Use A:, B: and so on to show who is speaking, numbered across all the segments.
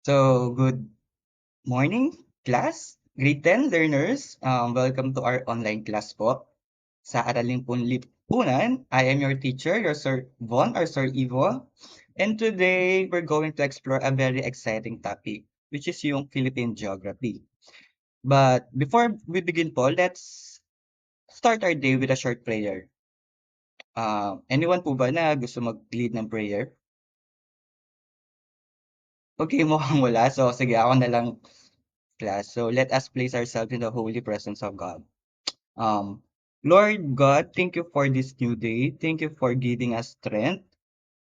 A: Good morning, class. Grade 10 learners, welcome to our online class po. Sa Araling Lipunan, I am your teacher, your Sir Von or Sir Ivo. And today, we're going to explore a very exciting topic, which is yung Philippine geography. But before we begin po, let's start our day with a short prayer. Anyone po ba na gusto mag-lead ng prayer? Okay, mukhang wala. So, sige, ako na lang, class. So, let us place ourselves in the holy presence of God. Um, Lord God, thank you for this new day. Thank you for giving us strength,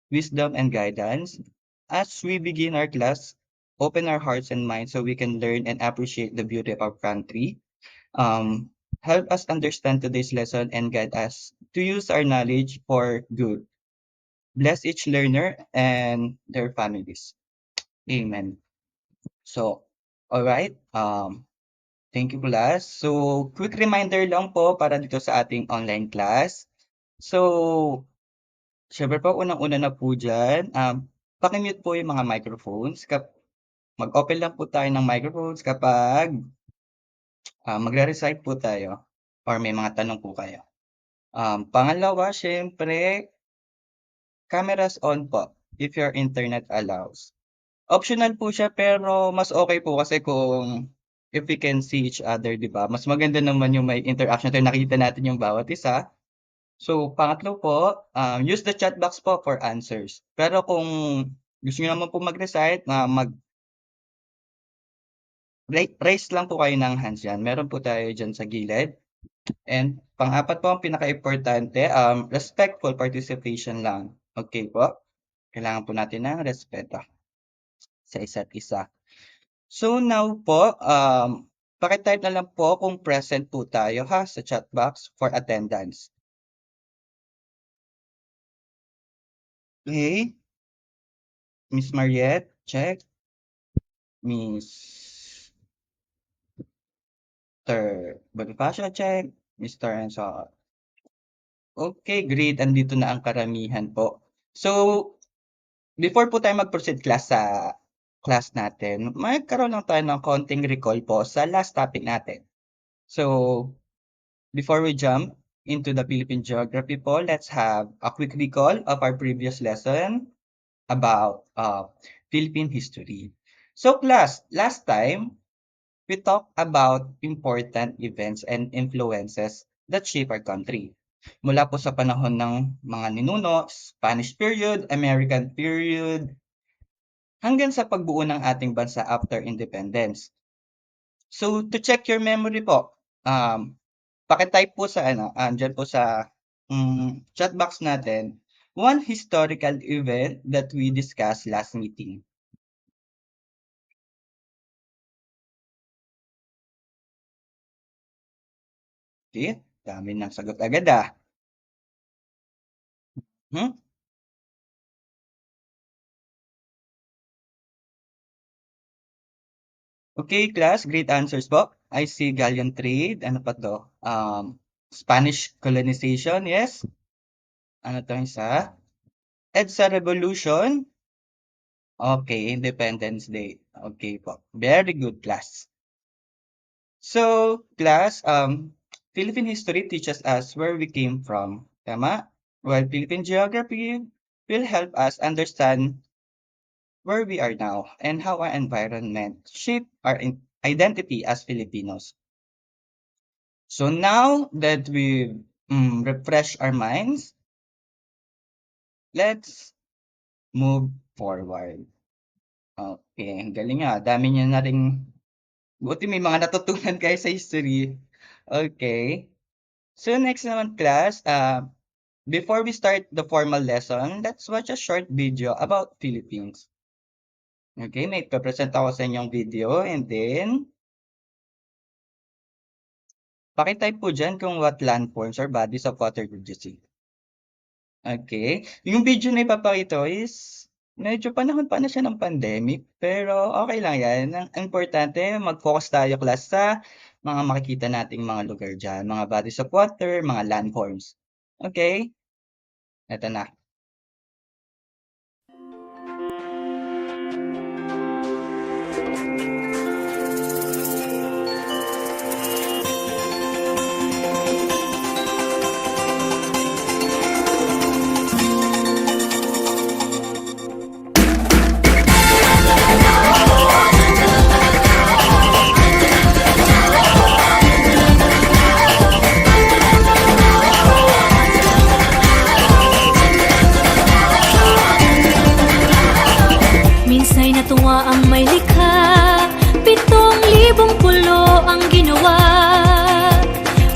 A: wisdom, and guidance. As we begin our class, open our hearts and minds so we can learn and appreciate the beauty of our country. Um, Help us understand today's lesson and guide us to use our knowledge for good. Bless each learner and their families. Amen. So, all right. Thank you, class. So, quick reminder lang po para dito sa ating online class. So, syempre po, unang-una na po dyan, pakimute po yung mga microphones. Mag-open lang po tayo ng microphones kapag magre-recite po tayo or may mga tanong po kayo. Pangalawa, syempre, cameras on po if your internet allows. Optional po siya pero mas okay po kasi kung if we can see each other, 'di ba? Mas maganda naman yung may interaction tayo, nakita natin yung bawat isa. So, pangatlo po, use the chat box po for answers. Pero kung gusto niyo naman po mag-recite, raise lang po kayo ng hands diyan. Meron po tayo diyan sa gilid. And pang-apat po ang pinakaimportante, respectful participation lang. Okay po? Kailangan po natin ng respeto sa isa't isa. So now po, paki-type na lang po kung present po tayo ha sa chat box for attendance. Okay, Miss Mariette, check. Mr. Bonifacio, check. Mr. Enzo. Okay, great. Andito na ang karamihan po. So, before po tayo mag-proceed class sa class natin, magkaroon lang tayo ng konting recall po sa last topic natin. So, before we jump into the Philippine geography po, let's have a quick recall of our previous lesson about Philippine history. So class, last time, we talked about important events and influences that shape our country. Mula po sa panahon ng mga ninuno, Spanish period, American period, hanggang sa pagbuo ng ating bansa after independence. So to check your memory po, paki-type po sa ano, diyan po sa chat box natin, one historical event that we discussed last meeting. Okay, dami ng sagot agad Hmm? Okay, class, great answers po. I see galleon trade, ano pa 'to? Spanish colonization, yes. Ano 'to isa? EDSA Revolution. Okay, Independence Day. Okay po. Very good, class. So, class, Philippine history teaches us where we came from. Tama? While Philippine geography will help us understand where we are now and how our environment shape our identity as Filipinos. So now that we refresh our minds, let's move forward. Okay, ang galing dami niyo na ring, buti may mga natutunan kayo sa history. Okay. So next naman class, before we start the formal lesson, let's watch a short video about Philippines. Okay, may present ako sa inyong video and then paki-type po dyan kung what landforms or bodies of water did you see. Okay, yung video na ipapakita ko is medyo panahon pa na siya ng pandemic, pero okay lang yan. Ang importante mag-focus tayo class sa mga makikita nating mga lugar diyan, mga bodies of water, mga landforms. Okay, eto na.
B: Tuwa ang may likha, 7,000 pulo ang ginawa.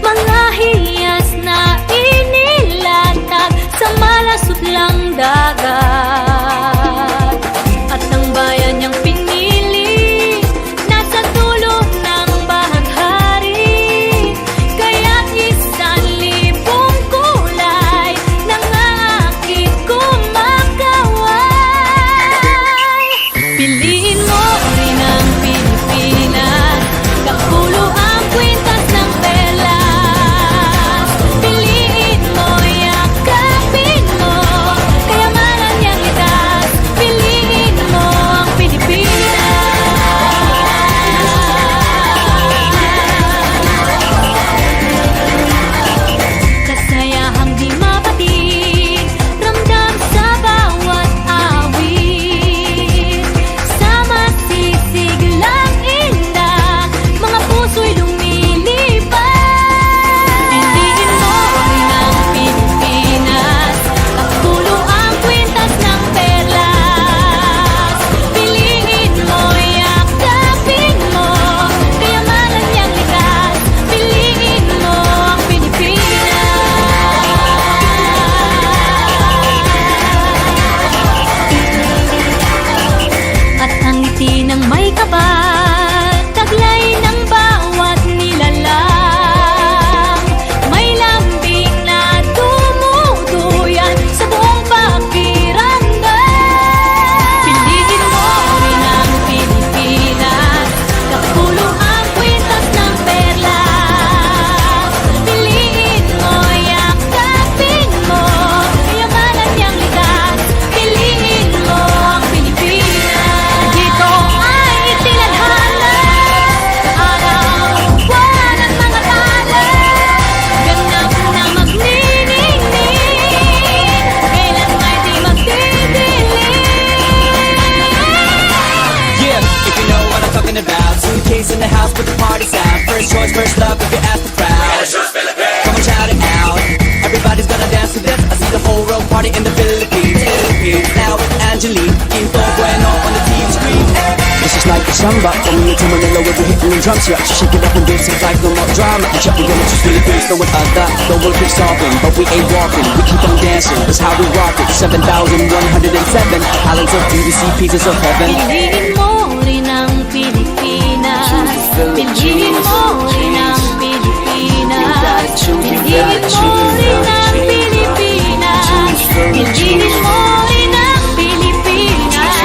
B: Mga hiyas na inilatag sa malasot lang dagat. At ang bayan niyang pinili, nasa dulo ng bahaghari. Kaya't 1,000 kulay nangangakit kumakaway. Piliin mo rin ang Pilipinas, kapulo ang kwintas ng perlas. Piliin mo, yakapin mo, kayamanan niyang likas. Piliin mo ang Pilipinas. Kasayahang di mapatid, ramdam sa bawat awit. Sama sisig lang indah, mga puso'y lumilipad. Piliin mo rin ang Pilipinas, kapulo ang kwintas ng perlas. Piliin mo, yakapin mo, kayamanan niyang likas. Piliin mo ang Pilipinas. At ang ngiti ng may kapal, taglay ng bawat nilalang. May lambing na tumutuyan sa buong pakiramdam. Piliin mo rin ang Pilipinas, kapulo ang kwintas ng perlas. Piliin mo, yakapin mo, kayamanan niyang likas. Piliin mo ang Pilipinas. Dito ay tinadhana sa araw, buwan at mga tala. Ganap na magniningning, kailan may di magdidilim.
C: Yeah, if you know what I'm talking about. Suitcase in the house, put the party's out. First choice, first love, if you ask the crowd. Come on, shout it out. Everybody's gonna dance to this. I see the whole world party in the Philippines. Philippines, now with Angelique. Info bueno on the TV screen.
D: This is like a samba, coming into Manila with the hitting and drums. Yeah, so shake it up and dance it like no more drama. We shut the gonna choose Philippines, no one other. No one keep solving, but we ain't walking. We keep on dancing, that's how we rock it. 7,107 islands of beauty, see pieces of heaven.
B: Piliin mo rin ang Pilipinas. Piliin mo rin ang Pilipinas. Piliin mo rin ang Pilipinas. Piliin mo rin ang Pilipinas.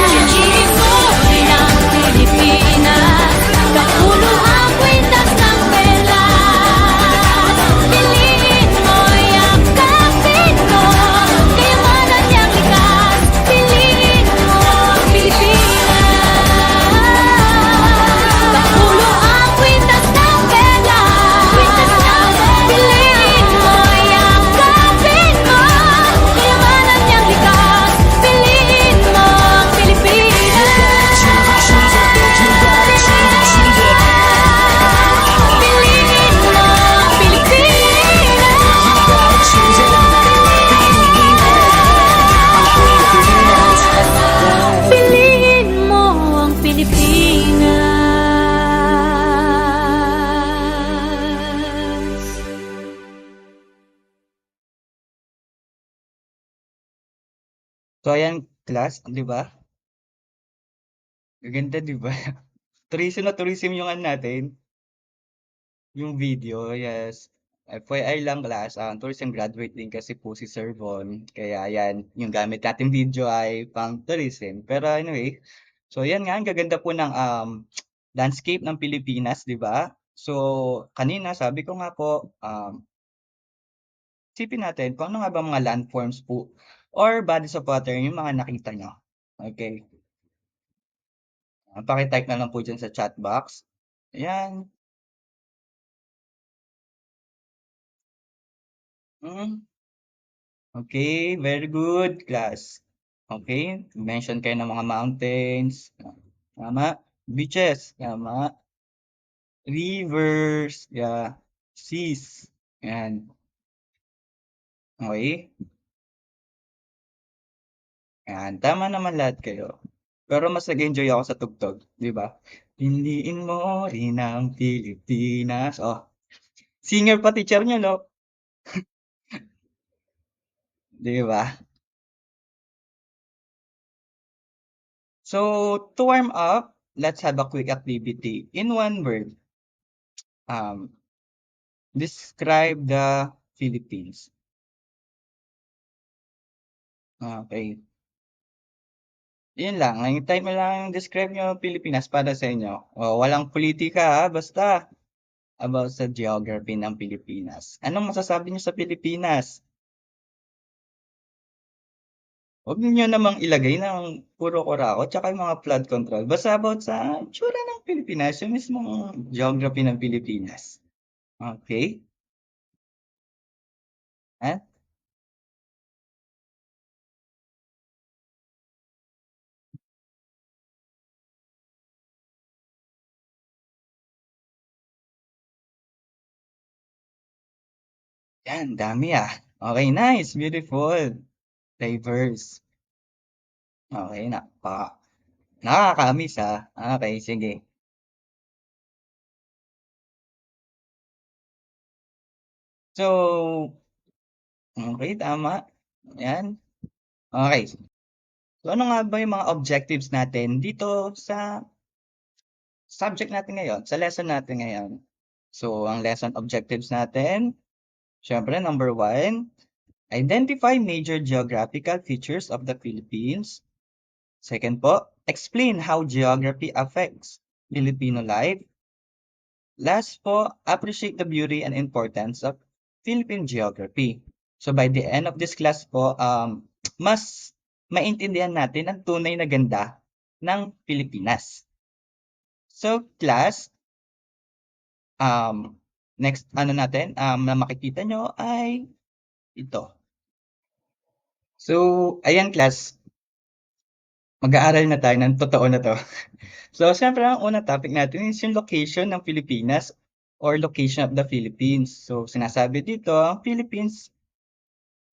B: Piliin mo rin ang Pilipinas. Kapulo ang kwintas ng perlas. Piliin mo, yakapin mo, kayamanan niyang likas. Piliin mo ang Pilipinas. Kapulo ang kwintas ng perlas. Piliin mo, yakapin mo, kayamanan niyang likas. Piliin mo ang Pilipinas. Piliin mo ang Pilipinas. Piliin mo ang Pilipinas.
A: So ayan class, 'di ba? Gaganda 'di ba? Tourism na tourism yung ano natin, yung video, yes. FYI lang class, tourism graduate din kasi po si Sir Von. Kaya ayan, yung gamit nating video ay pang tourism. Pero anyway, so ayan nga, ang gaganda po ng landscape ng Pilipinas, 'di ba? So kanina sabi ko nga po, isipin natin kung ano nga ba mga landforms po or bodies of water yung mga nakita nyo. Okay. Paki-type na lang po dyan sa chat box. Ayan. Okay, very good, class. Okay, mention kayo ng mga mountains. Tama. Beaches. Tama. Rivers. Yeah. Seas. Ayan. Okay. Ayan. Tama naman lahat kayo. Pero mas nag-enjoy ako sa tugtog, 'di ba? Piliin mo rin ang Pilipinas. Oh, singer pa teacher niyo, no? 'Di ba? So, to warm up, let's have a quick activity. In one word, um, describe the Philippines. Okay. Yun lang, time mo lang describe nyo ang Pilipinas para sa inyo. O, walang politika ha, basta about sa geography ng Pilipinas. Anong masasabi niyo sa Pilipinas? Huwag niyo namang ilagay ng puro kurako tsaka yung mga flood control. Basta about sa tsura ng Pilipinas, yung mismong geography ng Pilipinas. Okay? Ha? Yan, dami ah. Okay, nice, beautiful, diverse. Okay, nakakamiss ah. Okay, sige. So, okay, tama. Yan. Okay. So, ano nga ba yung mga objectives natin dito sa subject natin ngayon, sa lesson natin ngayon? So, ang lesson objectives natin, syempre, number one, identify major geographical features of the Philippines. Second po, explain how geography affects Filipino life. Last po, appreciate the beauty and importance of Philippine geography. So by the end of this class po, mas maintindihan natin ang tunay na ganda ng Pilipinas. So class, next ano natin, na makikita nyo ay ito. So, ayan class, mag-aaral na tayo ng totoo na to. So, siyempre, ang unang topic natin is yung location ng Pilipinas or location of the Philippines. So, sinasabi dito, ang Philippines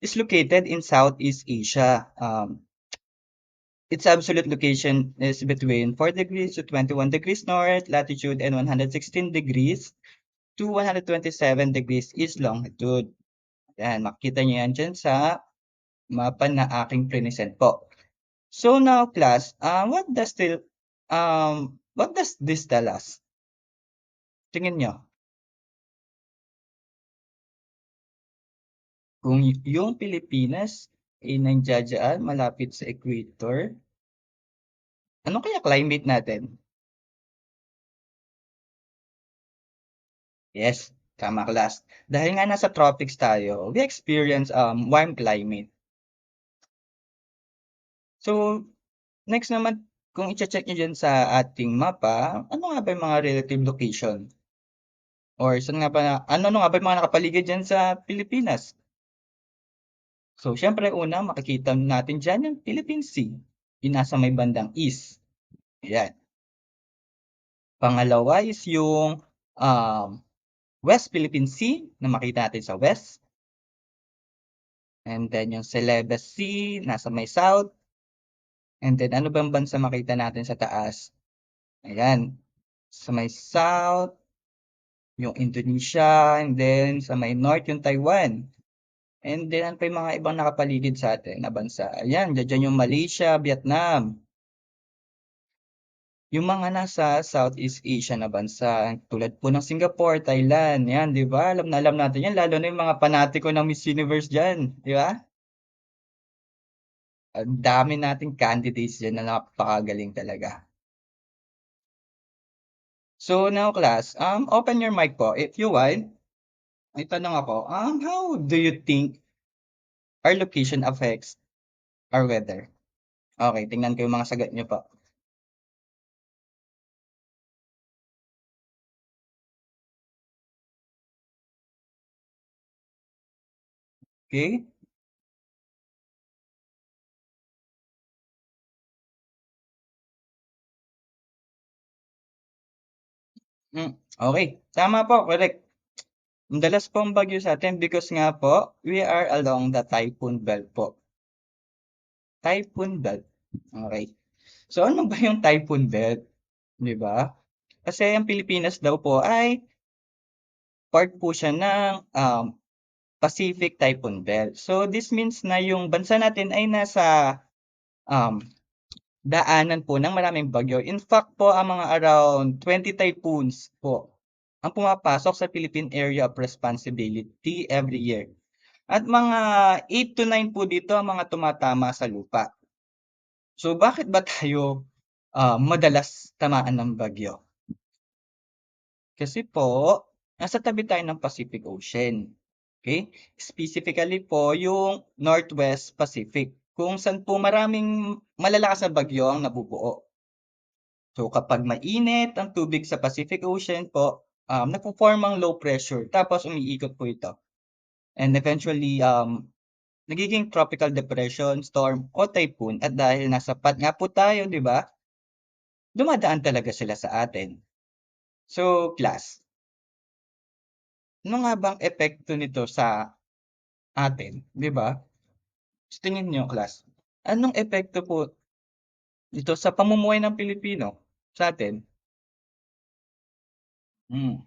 A: is located in Southeast Asia. Its absolute location is between 4 degrees to 21 degrees north latitude and 116 degrees to 127 degrees east longitude. Yan, makikita niyo yan dyan sa mapa na aking present po. So now class, what does this tell us? Tingin nyo, kung yung Pilipinas ay nandiyan malapit sa equator, ano kaya climate natin? Yes, tama class. Dahil nga nasa tropics tayo, we experience warm climate. So, next naman, kung i-check nyo dyan sa ating mapa, ano nga ba yung mga relative location? Or saan nga ba, ano nga ba yung mga nakapaligid dyan sa Pilipinas? So, syempre, una, makikita natin dyan yung Philippine Sea. Yung nasa may bandang east. Ayan. Pangalawa is yung um, West Philippine Sea na makita natin sa west. And then yung Celebes Sea, nasa may south. And then ano bang bansa makita natin sa taas? Ayan. Sa may south, yung Indonesia. And then sa may north, yung Taiwan. And then ano pa yung mga ibang nakapaligid sa atin na bansa? Ayan, dyan yung Malaysia, Vietnam. Yung mga nasa Southeast Asia na bansa, tulad po ng Singapore, Thailand, yan, di ba? Alam na alam natin yan, lalo na yung mga panatiko ng Miss Universe dyan, di ba? Ang dami nating candidates dyan na napakagaling talaga. So now class, open your mic po. If you want, may tanong ako, how do you think our location affects our weather? Okay, tingnan ko yung mga sagot nyo po. Okay? Okay, tama po, correct. Madalas po ang bagyo sa atin because nga po, we are along the typhoon belt po. Typhoon belt. Okay. So, ano ba yung typhoon belt, 'di ba? Kasi ang Pilipinas daw po ay part po siya ng, Pacific Typhoon Belt. So, this means na yung bansa natin ay nasa, um, daanan po ng maraming bagyo. In fact po, ang mga around 20 typhoons po ang pumapasok sa Philippine Area of Responsibility every year. At mga 8 to 9 po dito ang mga tumatama sa lupa. So, bakit ba tayo, madalas tamaan ng bagyo? Kasi po, nasa tabi tayo ng Pacific Ocean. Okay? Specifically po, yung Northwest Pacific, kung saan po maraming malalakas na bagyo ang nabubuo. So, kapag mainit ang tubig sa Pacific Ocean po, nagpo-form ang low pressure, tapos umiikot po ito. And eventually, nagiging tropical depression, storm, o typhoon. At dahil nasa path nga po tayo, di ba? Dumadaan talaga sila sa atin. So, class, ano nga bang epekto nito sa atin, 'di ba? Sa tingin niyo, class, anong epekto po nito sa pamumuhay ng Pilipino sa atin? Hmm,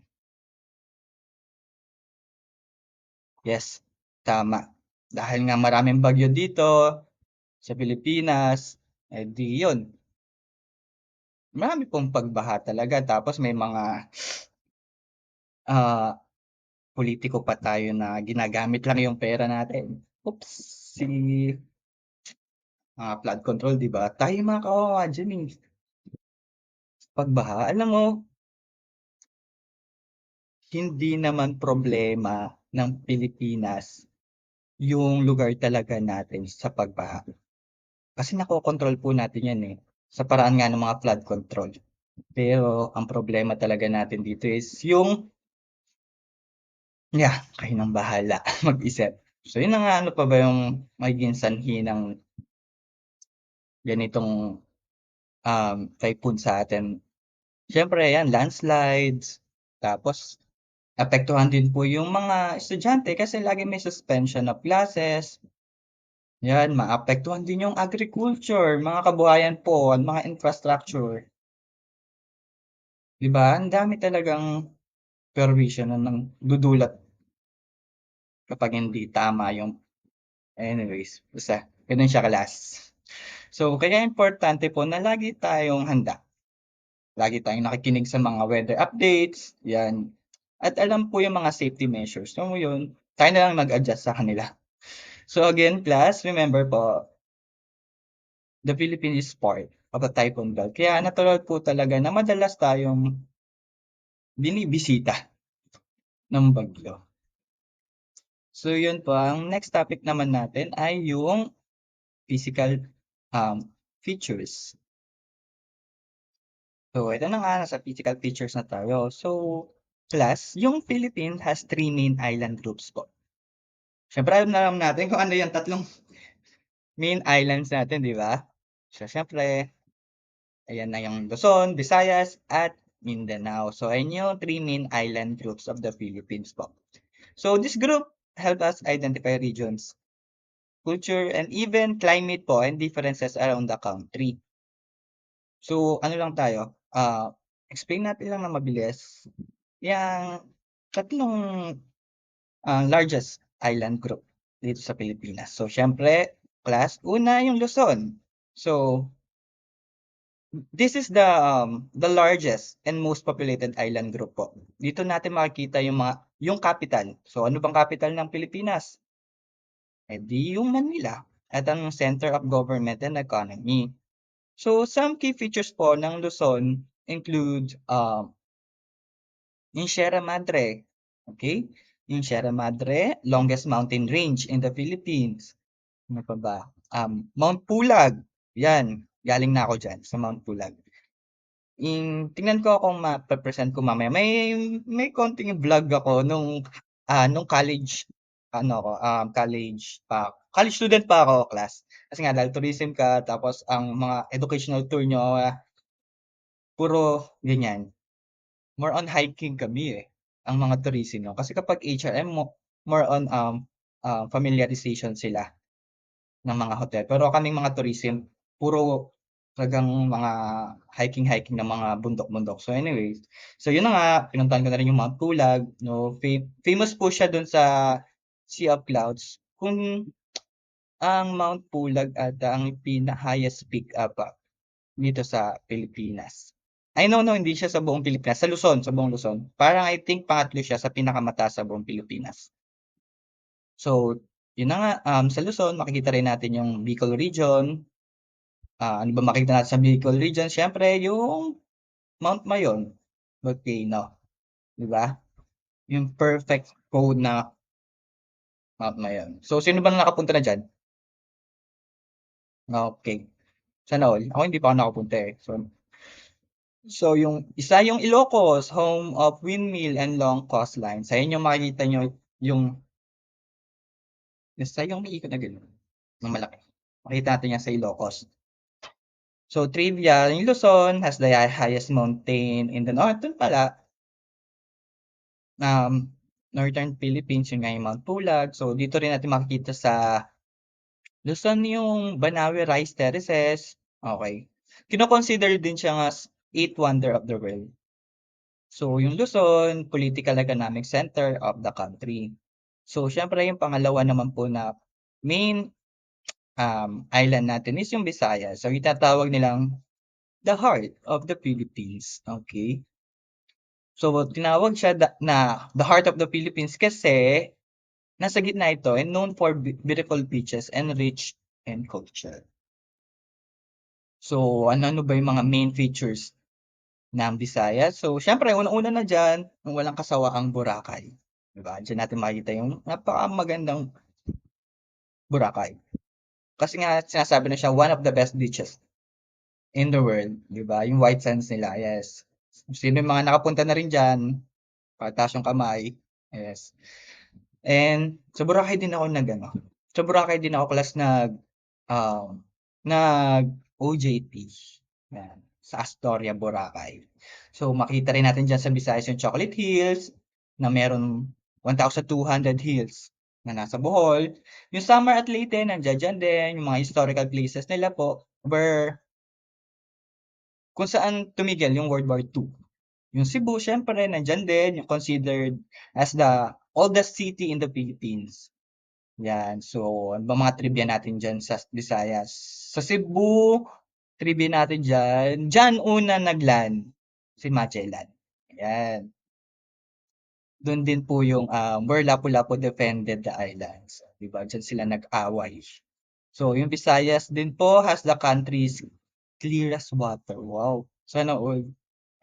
A: yes, tama. Dahil nga maraming bagyo dito sa Pilipinas, eh di yun, marami pong pagbaha talaga. Tapos may mga ah, politiko pa tayo na ginagamit lang yung pera natin. Oops, si flood control, 'di ba? Tayo yung mga kawawa diyan eh. Pagbaha, alam mo, hindi naman problema ng Pilipinas yung lugar talaga natin sa pagbaha. Kasi nakokontrol po natin yan eh, sa paraan nga ng mga flood control. Pero ang problema talaga natin dito is yung, kayo nang bahala mag-isip. So yun na nga, ano pa ba yung magiging sanhi ng ganitong typhoon sa atin? Siyempre yan, landslides, tapos apektuhan din po yung mga estudyante kasi lagi may suspension of classes. Yan, maapektuhan din yung agriculture, mga kabuhayan po, at mga infrastructure. 'Di ba? Ang dami talagang perwisyo na dudulot kapag hindi tama yung anyways, basta gano'n siya class. So, kaya importante po na lagi tayong handa. Lagi tayong nakikinig sa mga weather updates, 'yan. At alam po yung mga safety measures. So, yun, tayo na lang mag-adjust sa kanila. So, again, class, remember po, the Philippines is part of the typhoon belt. Kaya natural po talaga na madalas tayong binibisita ng bagyo. So yun po, ang next topic naman natin ay yung physical um, features. So ito na nga, nasa physical features na tayo. So class, yung Philippines has 3 main island groups po. Siyempre alam na alam natin kung ano yung tatlong main islands natin, di ba? So siyempre, ayan na yung Luzon, Visayas, at Mindanao. So ayun yung 3 main island groups of the Philippines po. So this group help us identify regions, culture, and even climate po and differences around the country. So ano lang tayo, explain natin lang na mabilis yang tatlong largest island group dito sa Pilipinas. So siyempre, class, una yung Luzon. So this is the largest and most populated island group po. Dito natin makikita yung capital. So ano bang capital ng Pilipinas? Eh di yung Manila at ang center of government and economy. So some key features po ng Luzon include yung Sierra Madre. Okay? Yung Sierra Madre, longest mountain range in the Philippines. Ano pa ba? Mount Pulag. Yan. Galing na ako dyan sa Mount Pulag. Tingnan ko kung ma-present ko mamaya. May konting vlog ako nung college ano ako, college student pa ako, class. Kasi nga dahil tourism ka tapos ang mga educational tour niyo, puro ganyan. More on hiking kami eh, ang mga tourism 'no. Kasi kapag HRM more on familiarization sila ng mga hotel. Pero kaming mga tourism, puro talagang mga hiking ng mga bundok-bundok. So anyways, so yun na nga, pinuntahan ko na rin yung Mount Pulag, 'no, famous po siya dun sa Sea of Clouds. Kung ang Mount Pulag ata ang pinaka-highest peak ata dito sa Pilipinas. Ay, no, hindi siya sa buong Pilipinas, sa Luzon, sa buong Luzon. Parang I think pangatlo siya sa pinakamataas sa buong Pilipinas. So, yun na nga, sa Luzon makikita rin natin yung Bicol Region. Ano ba makikita natin sa Bicol Region? Siyempre yung Mount Mayon volcano, 'di ba? Yung perfect cone na Mount Mayon. So, sino ba nakapunta na diyan? Okay, sana all. Ako hindi pa ako nakapunta, eh. So yung Ilocos, home of windmill and long coastline. Sa inyo makikita niyo yung basta yung umiikot na gano'n, na malaki. Makikita natin yan sa Ilocos. So trivia, yung Luzon has the highest mountain in the north. Dun pala, Northern Philippines, yun nga yung Mount Pulag. So dito rin natin makikita sa Luzon yung Banawe Rice Terraces. Okay. Kino-consider din siyang as eighth wonder of the world. So yung Luzon, political economic center of the country. So siyempre yung pangalawa naman po na main island natin is yung Visayas. So itatawag nilang the heart of the Philippines. Okay? So tinawag siya na the heart of the Philippines kasi nasa gitna ito and known for beautiful beaches and rich in culture. So ano-ano ba yung mga main features ng Visayas? So siyempre unang-una na diyan, yung walang kasawaang Boracay. 'Di ba? Diyan natin makikita yung napakamagandang Boracay. Kasi nga sinasabi na siya one of the best beaches in the world, 'di ba? Yung white sands nila, yes. Sino yung mga nakapunta na rin diyan, pataas yung kamay. Yes. And sa Boracay din ako nag-ano, sa Boracay din ako class nag-OJT, yan, sa Astoria, Boracay. So makita rin natin diyan sa Visayas yung Chocolate Hills na meron 1,200 hills na nasa Bohol. Yung Samar at Leyte nandiya diyan din, yung mga historical places nila po where kung saan tumigil yung World War II. Yung Cebu siyempre nandiyan din, yung considered as the oldest city in the Philippines. Yan, so ano ba mga trivia natin diyan sa Visayas? Sa Cebu, trivia natin diyan una nag-land si Magellan. Yan. Dun din po yung where Lapu-Lapu defended the islands, 'di ba? Diyan sila nag-away. So yung Visayas din po has the country's clearest water. Wow, sana all.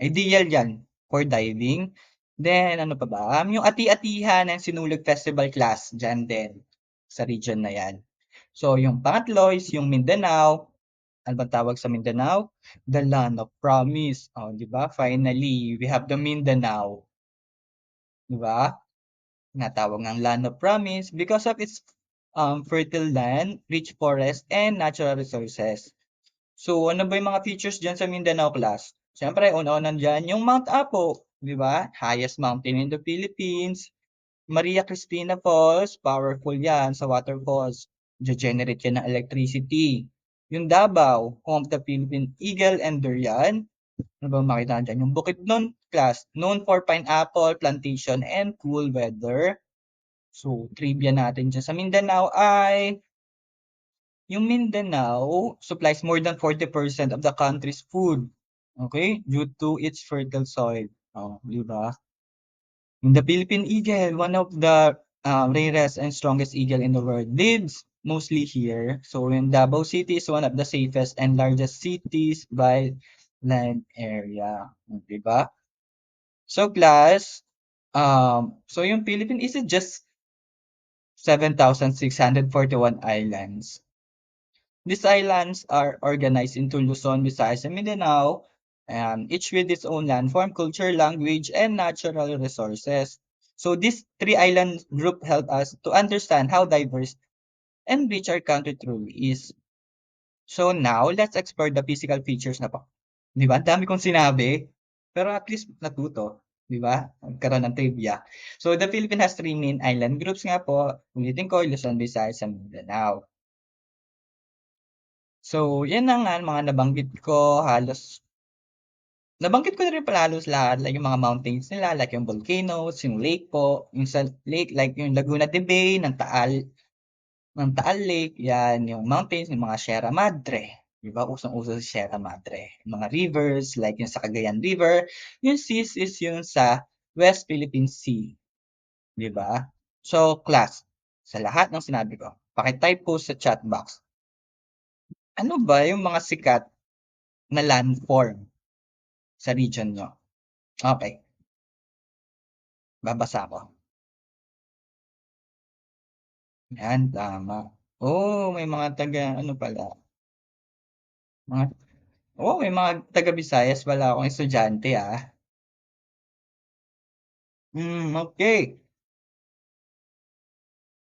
A: Ideal 'yan for diving. Then ano pa ba? Yung Ati-Atihan and Sinulog Festival class diyan din sa region na 'yan. So yung pangatlo is yung Mindanao. Ano bang tawag sa Mindanao? The Land of Promise. Oh, 'di ba? Finally, we have the Mindanao, 'di ba? Tinatawag ngang Land of Promise because of its fertile land, rich forest, and natural resources. So, ano ba yung mga features diyan sa Mindanao class? Siyempre, una-una diyan yung Mount Apo, 'di ba? Highest mountain in the Philippines. Maria Cristina Falls, powerful 'yan sa waterfalls. Generate yan ng electricity. Yung Davao, home of the Philippine Eagle and Durian. Ano ba makita diyan? Yung Bukidnon class, known for pineapple plantation and cool weather. So, trivia natin diyan sa Mindanao ay yung Mindanao supplies more than 40% of the country's food. Okay? Due to its fertile soil. Oh, di ba? The Philippine eagle, one of the rarest and strongest eagle in the world, lives mostly here. So, in Davao City is one of the safest and largest cities by land area. Di ba? So, class, so yung Philippine is just 7,641 islands. These islands are organized into Luzon, Visayas, and Mindanao, each with its own landform, culture, language, and natural resources. So these three island group help us to understand how diverse and rich our country truly is. So now, let's explore the physical features na po. Di ba? Ang dami kong sinabi, pero at least natuto. Di ba? Nagkaroon ng trivia. So the Philippines has three main island groups nga po. Ulitin ko, Luzon, Visayas, and Mindanao. So, yan na nga mga nabanggit ko halos nabanggit ko na rin pala halos lahat like yung mga mountains nila, like yung volcanoes, yung lake po, yung sa lake like yung Laguna de Bay ng Taal Lake, yan yung mountains, yung mga Sierra Madre, 'di ba? Usong-uso sa Sierra Madre. Yung mga rivers like yung sa Cagayan River, yung seas is yung sa West Philippine Sea, 'di ba? So, class, sa lahat ng sinabi ko, paki-type po sa chat box. Ano ba yung mga sikat na landform sa region nyo? Okay, babasa ko. Yan, tama. Oh, may mga taga ano pala, mga may mga taga Visayas pala akong estudyante, ah. Okay.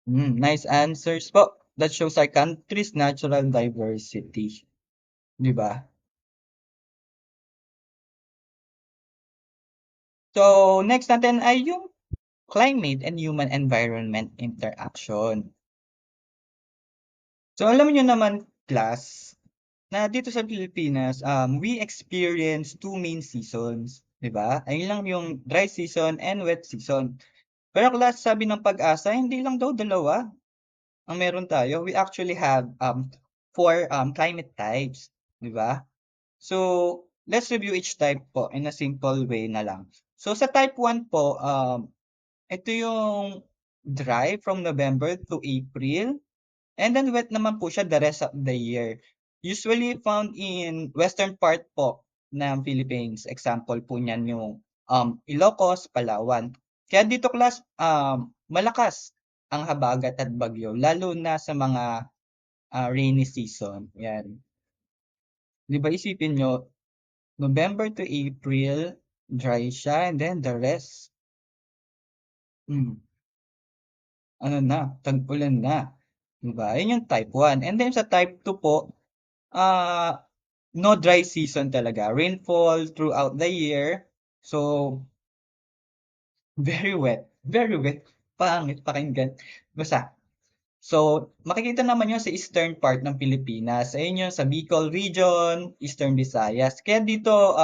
A: Nice answers po. That shows our country's natural diversity, 'di ba? So, next natin ay yung climate and human environment interaction. So, alam niyo naman class, na dito sa Pilipinas, we experience two main seasons, 'di ba? Ayun lang yung dry season and wet season. Pero class, sabi ng Pag-asa, hindi lang daw dalawa ang meron tayo. We actually have four climate types, 'di ba? So, let's review each type po in a simple way na lang. So, sa type 1 po, ito yung dry from November to April. And then wet naman po siya the rest of the year. Usually found in western part po ng Philippines. Example po niyan yung Ilocos, Palawan. Kaya dito class, malakas ang habagat at bagyo, lalo na sa mga rainy season. Yan. Di ba isipin nyo, November to April, dry siya, and then the rest, hmm, ano na, tag-ulan na. Diba? Yun yung type 1. And then sa type 2 po, no dry season talaga. Rainfall throughout the year. So, very wet. Very wet. Pangit pakinggan. Basta. So, makikita naman yun sa eastern part ng Pilipinas. Ayun yun sa Bicol region, Eastern Visayas. Kaya dito,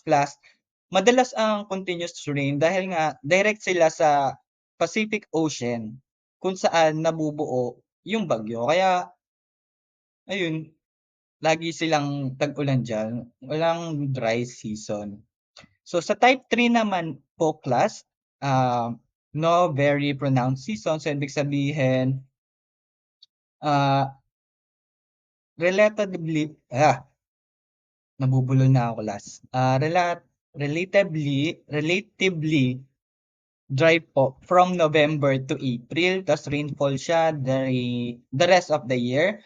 A: class, madalas ang continuous rain dahil nga direct sila sa Pacific Ocean kung saan nabubuo yung bagyo. Kaya, ayun, lagi silang tag-ulan diyan, walang dry season. So sa type 3 naman po class, no very pronounced season. So ibig sabihin, ah, relatively nabubulol na ako class. Relatively dry po from November to April, tas rainfall siya the rest of the year.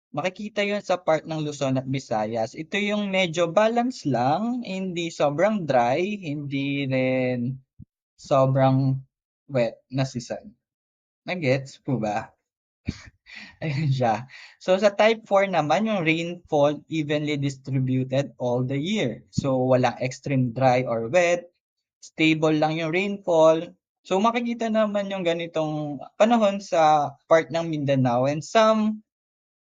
A: Makikita yun sa part ng Luzon at Visayas. Ito yung medyo balance lang, hindi sobrang dry, hindi rin sobrang wet na season. Nagets po ba? Ayun siya. So sa type 4 naman, yung rainfall evenly distributed all the year. So walang extreme dry or wet, stable lang yung rainfall. So makikita naman yung ganitong panahon sa part ng Mindanao and some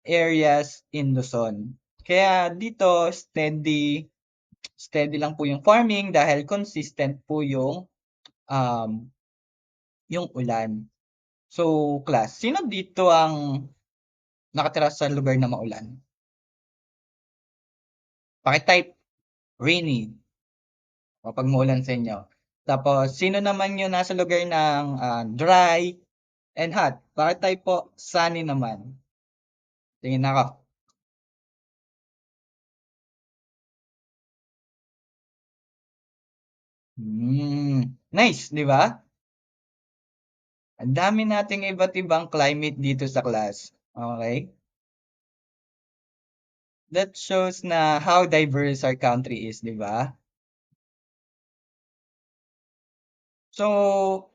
A: areas in Luzon. Kaya dito steady lang po yung farming dahil consistent po um, yung ulan. So, class, sino dito ang nakatira sa lugar na maulan? Paki-type rainy o pag maulan sa inyo. Tapos, sino naman yung nasa lugar ng dry and hot? Paki-type po sunny naman. Tingin ako. Nice, di ba? Ang dami nating iba't ibang climate dito sa class. Okay? That shows na how diverse our country is, di ba? So,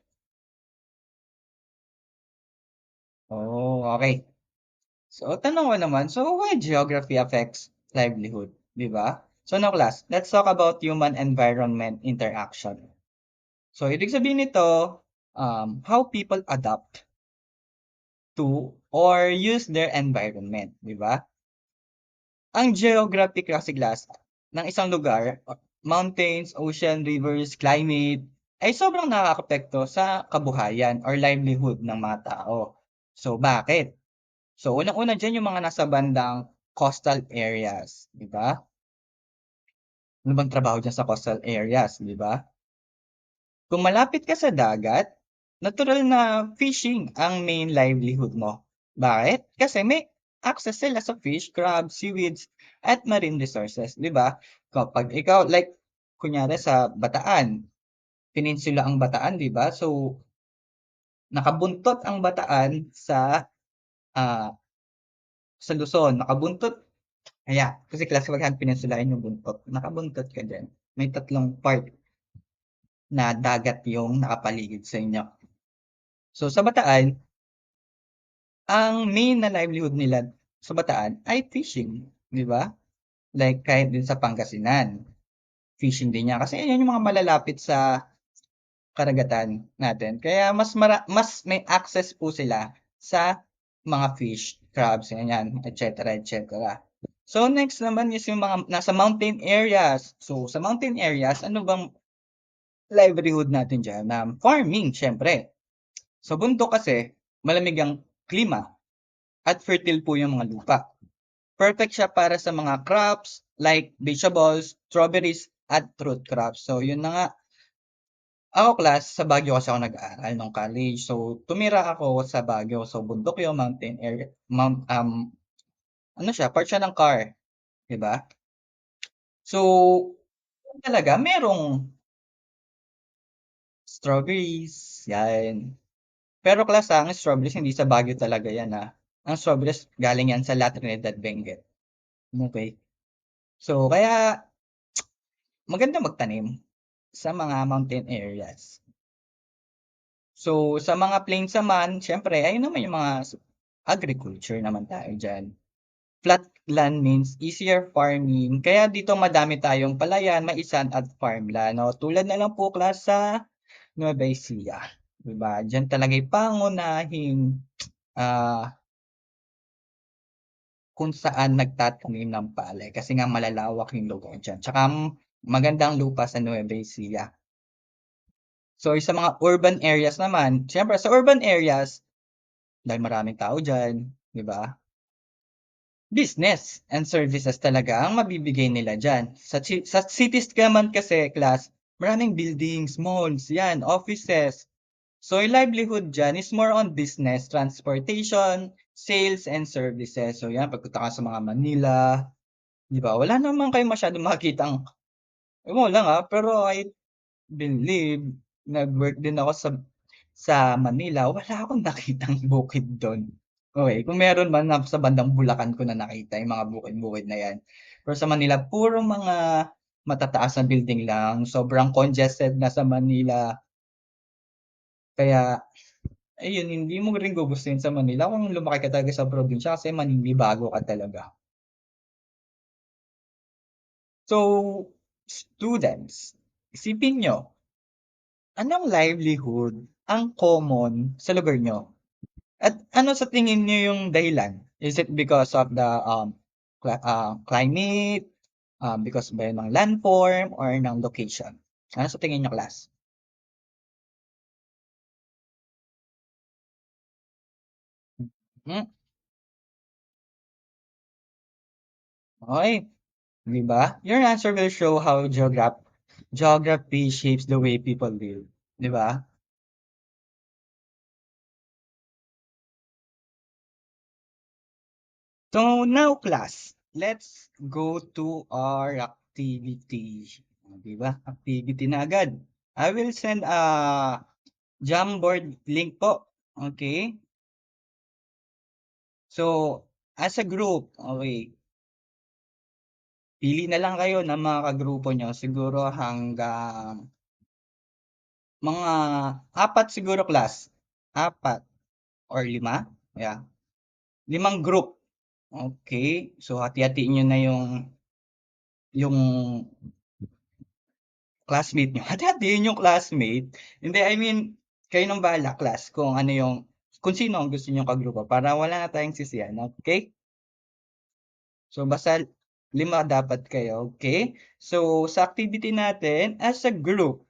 A: okay. So, tanong ko naman, so why geography affects livelihood, di ba? So, no class, let's talk about human-environment interaction. So, ibig sabihin nito, how people adapt to or use their environment, di ba? Ang geography kasi class ng isang lugar, mountains, ocean, rivers, climate, ay sobrang nakakaapekto sa kabuhayan or livelihood ng mga tao. So, bakit? So, unang-una diyan yung mga nasa bandang coastal areas, 'di ba? Ano bang trabaho diyan sa coastal areas, 'di ba? Kung malapit ka sa dagat, natural na fishing ang main livelihood mo. Bakit? Kasi may access sila sa fish, crabs, seaweeds, at marine resources, 'di ba? Kapag ikaw like kunyari sa Bataan, peninsula ang Bataan, 'di ba? So, nakabuntot ang Bataan sa Luzon, nakabuntot kasi classified peninsulain yung buntot. Nakabuntot ka diyan. May tatlong part na dagat yung nakapaligid sa inyo. So, sa Bataan, ang main na livelihood nila sa Bataan ay fishing, 'di ba? Like kahit din sa Pangasinan, fishing din yan. Kasi yan yung mga malalapit sa karagatan natin. Kaya mas may access po sila sa mga fish, crabs, ganyan, etc. etc. So next naman is yung mga nasa mountain areas. So sa mountain areas, ano bang livelihood natin diyan? Farming, syempre. Sa bundok kasi, malamig ang klima at fertile po yung mga lupa. Perfect siya para sa mga crops like vegetables, strawberries, at fruit crops. So, yun na nga. Ako class, sa Baguio kasi ako nag-aaral nung college. So, tumira ako sa Baguio. So, bundok yung mountain area. Ano siya, part siya ng car. 'Di ba? So, talaga, merong strawberries, yan. Pero class, ang strawberries hindi sa Baguio talaga yan Ang strawberries galing yan sa La Trinidad, Benguet. Okay. So, kaya maganda magtanim sa mga mountain areas. So, sa mga plains naman, syempre, ayun naman yung mga agriculture naman tayo dyan. Flat land means easier farming. Kaya dito madami tayong palayan, maisan at farmland. No? Tulad na lang po class sa Nueva Ecija. Diba? Diyan talaga yung pangunahing ah, kung saan nagtatanim ng palay. Kasi nga malalawak yung lugar dyan. Tsaka magandang lupa sa Nueva Ecija. So, sa mga urban areas naman, siyempre sa urban areas, dahil maraming tao dyan, di ba? Business and services talaga ang mabibigay nila dyan. Sa cities naman kasi, class, maraming buildings, malls, yan, offices. So, yung livelihood dyan is more on business, transportation, sales, and services. So, yan, pagpunta ka sa mga Manila, di ba? Wala naman kayo masyadong makikitang, ewan ko lang pero I believe, nag-work din ako sa Manila, wala akong nakitang bukid dun. Okey, kung meron man sa bandang Bulacan ko na nakita yung mga bukid-bukid na yan. Pero sa Manila puro mga matataas na building lang, sobrang congested na sa Manila. Kaya ayun, hindi mo rin gugustuhin sa Manila kung lumaki ka talaga sa probinsya kasi maninibago ka talaga. So, students, isipin niyo, anong livelihood ang common sa lugar niyo? At ano sa tingin niyo yung dahilan? Is it because of the climate, because ba ng landform or ng location? Ano sa tingin niyo, class? Hmm, okay, 'di ba? Your answer will show how geography shapes the way people live, 'di ba? So now, class, let's go to our activity. 'Di ba? Activity na agad. I will send a Jamboard link po. Okay? So, as a group, okay, pili na lang kayo ng mga kagrupo nyo. Siguro hanggang mga apat siguro class. Apat or lima. Yeah. Limang group. Okay. So, hati-hatiin nyo na yung classmate nyo. Hati-hatiin yung classmate. Hindi, I mean, kayo nang bahala, class, kung sino ang gusto nyo kagrupo para wala na tayong sisiyan. Okay? So, basta 5 dapat kayo, okay? So, sa activity natin, as a group,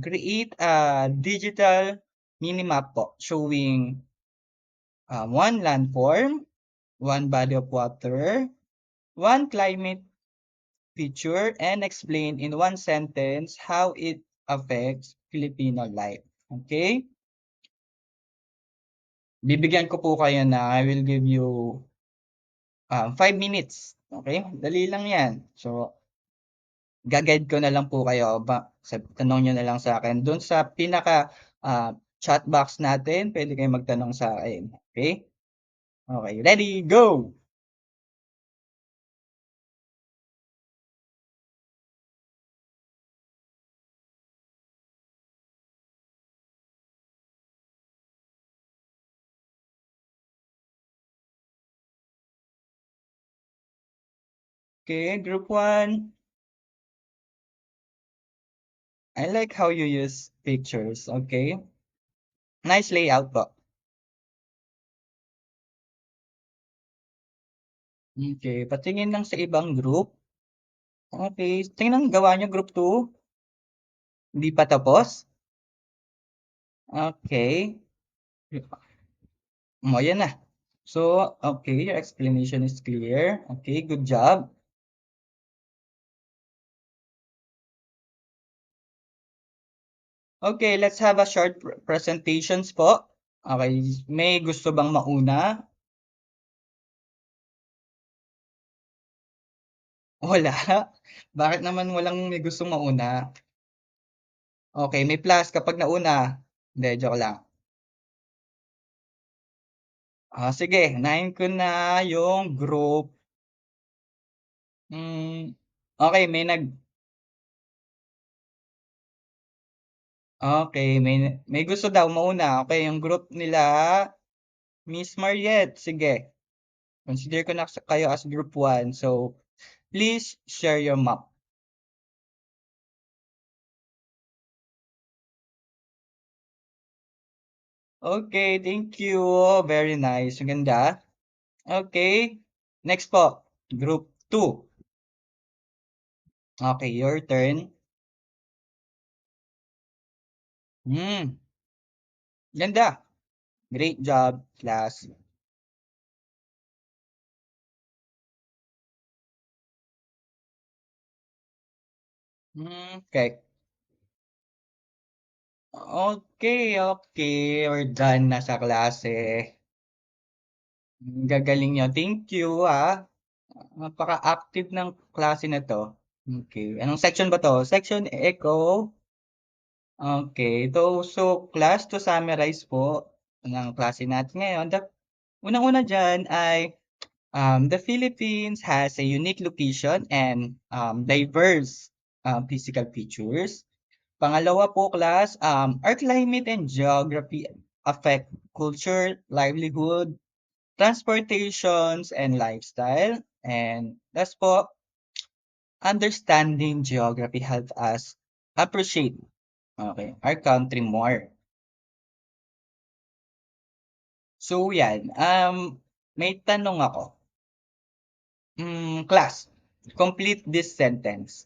A: create a digital minimap po showing one landform, one body of water, one climate feature, and explain in one sentence how it affects Filipino life. Okay? Bibigyan ko po kayo na I will give you 5 minutes. Okay? Dali lang yan. So, ga-guide ko na lang po kayo. Tanong nyo na lang sa akin. Doon sa pinaka chat box natin, pwede kayo magtanong sa akin. Okay? Okay, ready, go! Okay, group 1. I like how you use pictures. Okay? Nice layout po. Okay, patingin lang sa ibang group. Okay, tingnan gawa niyo group 2. Hindi pa tapos? Okay. Yan na. So, okay, your explanation is clear. Okay, good job. Okay, let's have a short presentations po. Okay, may gusto bang mauna? Wala? Bakit naman walang may gustong mauna? Okay, may plus kapag nauna. Hindi, joke lang. Sige, unahin ko na yung group. Okay, okay, may gusto daw mauna. Okay, yung group nila, Miss Mariette. Sige, consider ko na kayo as group 1. So, please share your map. Okay, thank you. Very nice. Ang ganda. Okay, next po, group 2. Okay, your turn. Ganda. Great job, class. Okay. Okay, okay. We're done na sa klase. Gagaling niyo. Thank you, Napaka-active ng klase na 'to. Okay. Anong section ba 'to? Section Eco. Okay. So class, to summarize po ng klase natin ngayon, unang-una diyan ay, the Philippines has a unique location and, diverse, physical features. Pangalawa po class, our climate and geography affect culture, livelihood, transportations, and lifestyle. And last po, understanding geography helps us appreciate, okay, our country more. So yan, may tanong ako. Class, complete this sentence.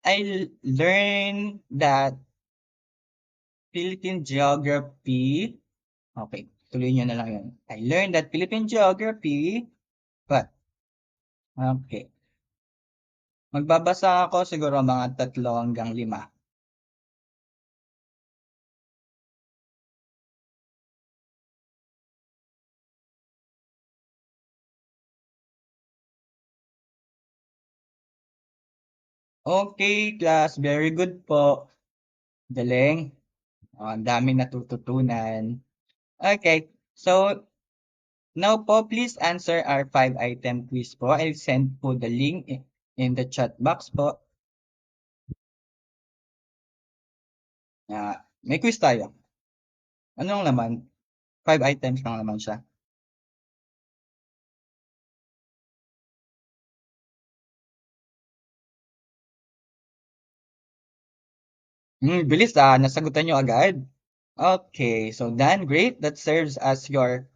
A: I learned that Philippine geography. Okay, tuloy niyo na lang yun. I learned that Philippine geography, but, okay. Magbabasa ako siguro mga 3 hanggang 5. Okay, class, very good po. Galing. Ang daming natututunan. Okay, so now po, please answer our 5-item quiz po. I'll send po the link in the chat box po. May quiz tayo. Ano lang naman? 5 items lang naman siya. Bilis nasagutan nyo agad. Okay, so done. Great. That serves as your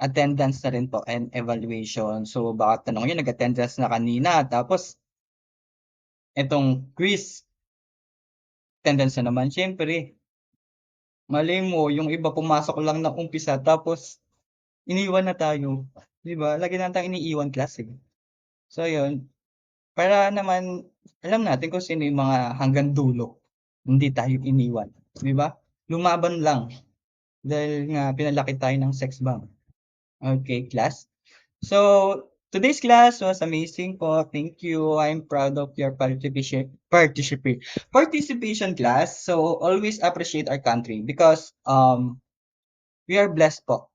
A: attendance na rin po and evaluation. So, baka tanong nyo, nag-attendance na kanina, tapos etong quiz, attendance na naman. Siyempre, malay mo, yung iba pumasok lang ng umpisa, tapos iniwan na tayo. Di ba? Lagi na tayong iniiwan class eh. So, yun. Para naman, alam natin kung sino yung mga hanggang dulo. Hindi tayo iniwan. Di ba? Lumaban lang. Dahil nga, pinalaki tayo ng sex bomb. Okay, class. So, today's class was amazing po. Thank you. I'm proud of your participation class. So, always appreciate our country because we are blessed po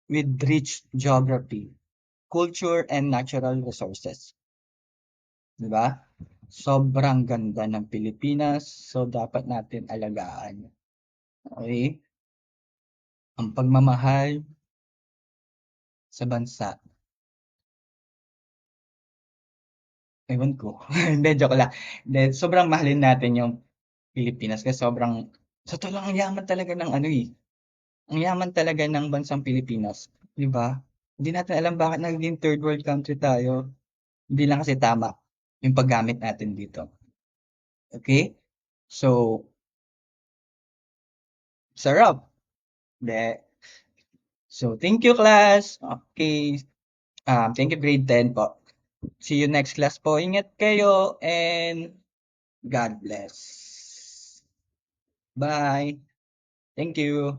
A: with rich geography, culture, and natural resources. Di ba? Sobrang ganda ng Pilipinas. So, dapat natin alagaan. Okay? Ang pagmamahal sa bansa. Ewan ko. Hindi, joke lang. Hindi, sobrang mahalin natin yung Pilipinas kasi sobrang, sa totoo lang, ang yaman talaga ng ano eh. Ang yaman talaga ng bansang Pilipinas. Di ba? Hindi natin alam bakit naging third world country tayo. Hindi lang kasi tama yung paggamit natin dito. Okay? So, sarap. Hindi. So, thank you class. Okay. Thank you grade 10 po. See you next class po. Ingat kayo and God bless. Bye. Thank you.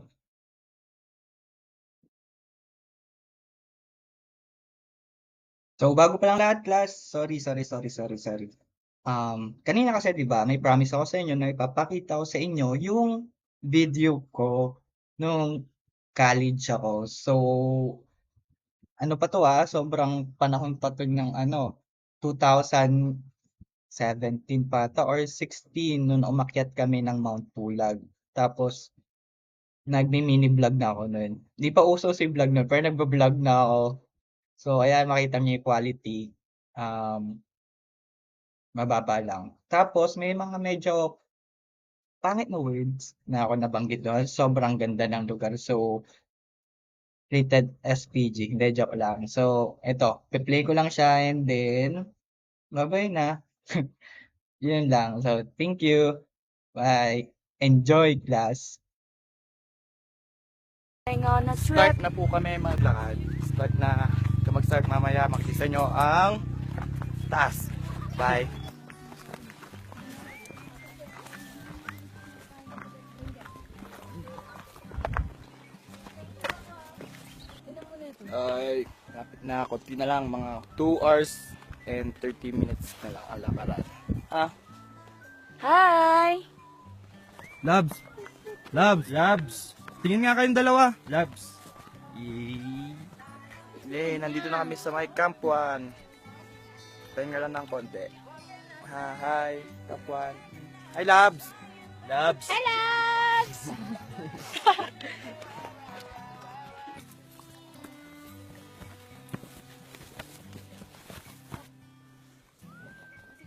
A: So, bago pa lang lahat, class, sorry. Kanina kasi 'di ba, may promise ako sa inyo na ipapakita ko sa inyo yung video ko nung college ako. So, ano pa 'to, sobrang panahon pa 'to ng ano, 2017 pa 'to or 16 nung umakyat kami ng Mount Pulag. Tapos nagmi-mini vlog na ako nun. 'Di pa uso si vlog nun, pero nagba-vlog na ako. So, ayan makita niyo yung quality, um, mababa lang. Tapos may mga medyo pangit na words na ako nabanggit doon. Sobrang ganda ng lugar. So, rated SPG. Hindi, joke lang. So, eto, pe-play ko lang siya and then, bye-bye na. Yun lang. So, thank you. Bye. Enjoy class.
E: Start na po kami maglakad. Start na. Mag-start mamaya. Makikita nyo ang taas. Bye. Ay, lapit na. Konti na lang. Mga 2 hours and 30 minutes na lang ang lakaran.
B: Hi!
E: Labs! Labs! Tingin nga kayong dalawa. Labs. Hindi, nandito na kami sa may Camp 1. Pahinga lang ng konti. Hi, Camp 1. Hi, Labs! Labs!
B: Hi, Labs!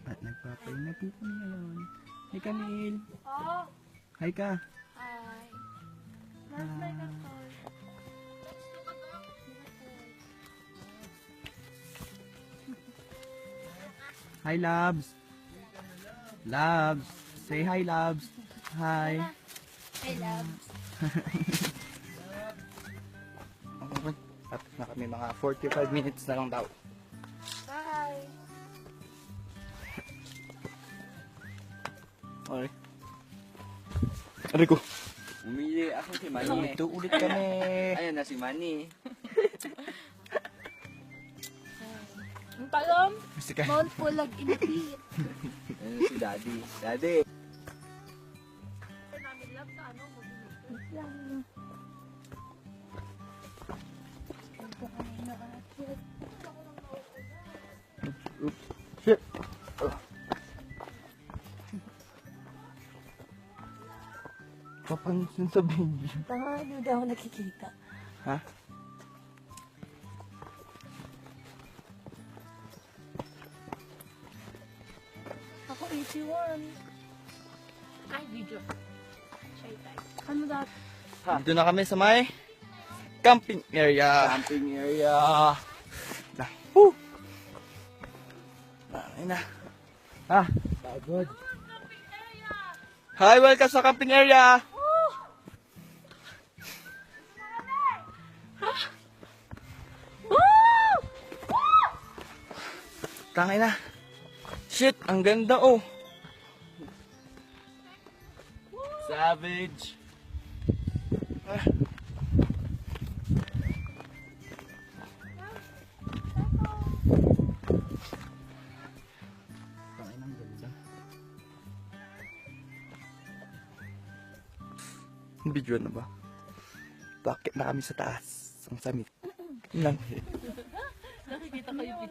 E: At nagpapahinga po kami ngayon. Hi, Camille.
B: Oh,
E: Hi ka.
B: hi. Last night na to.
E: Hi, Labs. Labs. Say hi, Labs. Hi.
B: Hi, Labs.
E: Okay. Tapos na kami mga 45 minutes na lang daw.
B: Bye.
E: Okay. Aray ko.
F: Umili ako si Manny.
E: Ito ulit kami.
F: Ayan na si Manny.
B: Ang talom,
E: Gusto ka?
B: Mount Pulag inipit.
F: Ayan si Daddy. Daddy.
E: Shit. Papansin sa video.
B: Tanga, hindi daw ako nakikita.
E: Ha?
B: Ako 81. Ay, video. Shy time. Ano dapat?
E: Dito na kami sa may camping area.
F: Camping area.
E: Na. Woo! Ay na. Ah,
F: Pagod.
E: hi, welcome sa camping area. Tangay na. Shit, ang ganda oh.
F: Savage.
E: Tangay na, ang ganda. Video na ba? Bakit na kami sa taas? Ang samit. Yun lang.
G: Nakikita ko yung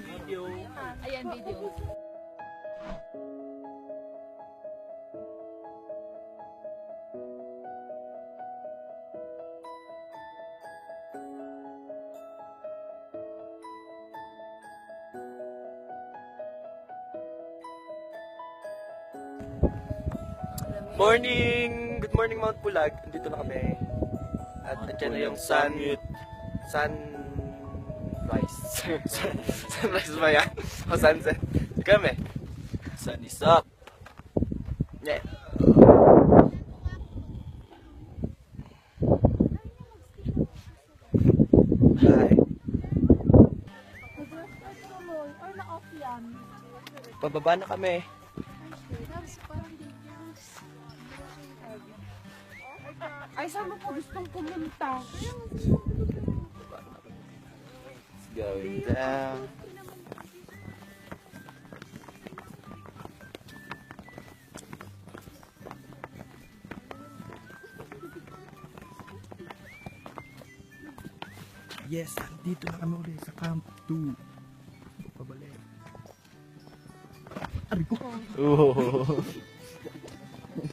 G: video. Ayan, video.
E: Morning! Good morning Mount Pulag. Dito na kami. At andyan na yung sunrise. Sunrise ba yan? O sunset? Kami.
F: Sun is up.
E: Yeah. Hi.
G: Or na-off yan.
E: Pababa na kami.
G: Ay, saan mo po gustong pumunta?
F: Going
E: Down. Yes, dito na kami ulit sa Camp 2. Pabalik. Ari ko. Oh.